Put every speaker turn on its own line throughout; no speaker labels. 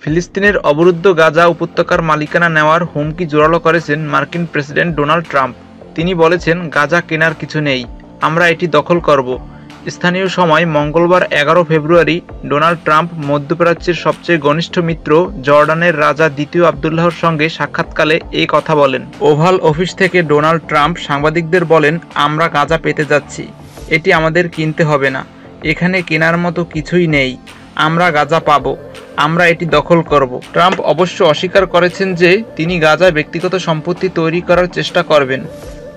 ফিলিস্তিনের অবরুদ্ধ গাজা উপত্যকার মালিকানা নেওয়ার হুমকি জোরালো করেছেন মার্কিন প্রেসিডেন্ট ডোনাল্ড ট্রাম্প। তিনি বলেছেন, গাজা কেনার কিছু নেই, আমরা এটি দখল করব। স্থানীয় সময় মঙ্গলবার 11 ফেব্রুয়ারি ডোনাল্ড ট্রাম্প মধ্যপ্রাচ্যের সবচেয়ে ঘনিষ্ঠ মিত্র জর্ডানের রাজা দ্বিতীয় আবদুল্লাহর সঙ্গে সাক্ষাৎকালে এই কথা বলেন। ওভাল অফিস থেকে ডোনাল্ড ট্রাম্প সাংবাদিকদের বলেন, আমরা গাজা পেতে যাচ্ছি, এটি আমাদের কিনতে হবে না, এখানে কেনার মতো কিছুই নেই, আমরা গাজা পাবো, আমরা এটি দখল করব। ট্রাম্প অবশ্য অস্বীকার করেছেন যে তিনি গাজায় ব্যক্তিগত সম্পত্তি তৈরি করার চেষ্টা করবেন।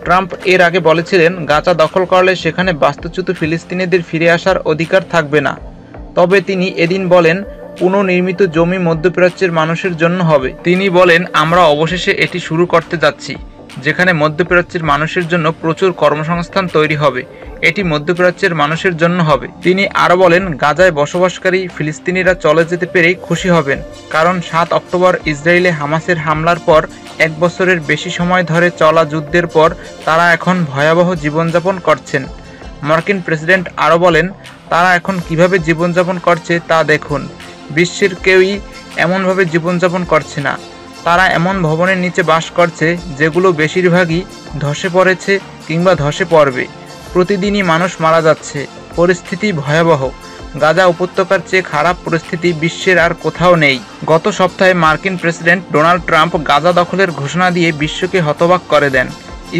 ট্রাম্প এর আগে বলেছিলেন, গাজা দখল করলে সেখানে বাস্তুচ্যুত ফিলিস্তিনিদের ফিরে আসার অধিকার থাকবে না। তবে তিনি এদিন বলেন, পুনর্নির্মিত জমি মধ্যপ্রাচ্যের মানুষের জন্য হবে। তিনি বলেন, আমরা অবশেষে এটি শুরু করতে যাচ্ছি, যেখানে মধ্যপ্রাচ্যের মানুষের জন্য প্রচুর কর্মসংস্থান তৈরি হবে। এটি মধ্যপ্রাচ্যের মানুষের জন্য হবে। তিনি আরও বলেন, গাজায় বসবাসকারী ফিলিস্তিনিরা চলে যেতে পেরেই খুশি হবেন, কারণ 7 অক্টোবর ইসরায়েলে হামাসের হামলার পর 1 বছরের বেশি সময় ধরে চলা যুদ্ধের পর তারা এখন ভয়াবহ জীবনযাপন করছেন। মার্কিন প্রেসিডেন্ট আরও বলেন, তারা এখন কিভাবে জীবনযাপন করছে তা দেখুন, বিশ্বের কেউই এমনভাবে জীবনযাপন করছে না। তারা এমন ভবনের নিচে বাস করছে যেগুলো বেশিরভাগই ধসে পড়েছে কিংবা ধসে পড়বে। প্রতিদিনই মানুষ মারা যাচ্ছে, পরিস্থিতি ভয়াবহ। গাজা উপত্যকার চেয়ে খারাপ পরিস্থিতি বিশ্বের আর কোথাও নেই। গত সপ্তাহে মার্কিন প্রেসিডেন্ট ডোনাল্ড ট্রাম্প গাজা দখলের ঘোষণা দিয়ে বিশ্বকে হতবাক করে দেন।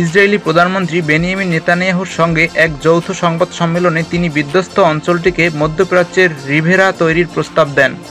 ইসরায়েলি প্রধানমন্ত্রী বেনিয়ামিন নেতানিয়াহুর সঙ্গে এক যৌথ সংবাদ সম্মেলনে তিনি বিধ্বস্ত অঞ্চলটিকে মধ্যপ্রাচ্যের রিভেরা তৈরির প্রস্তাব দেন।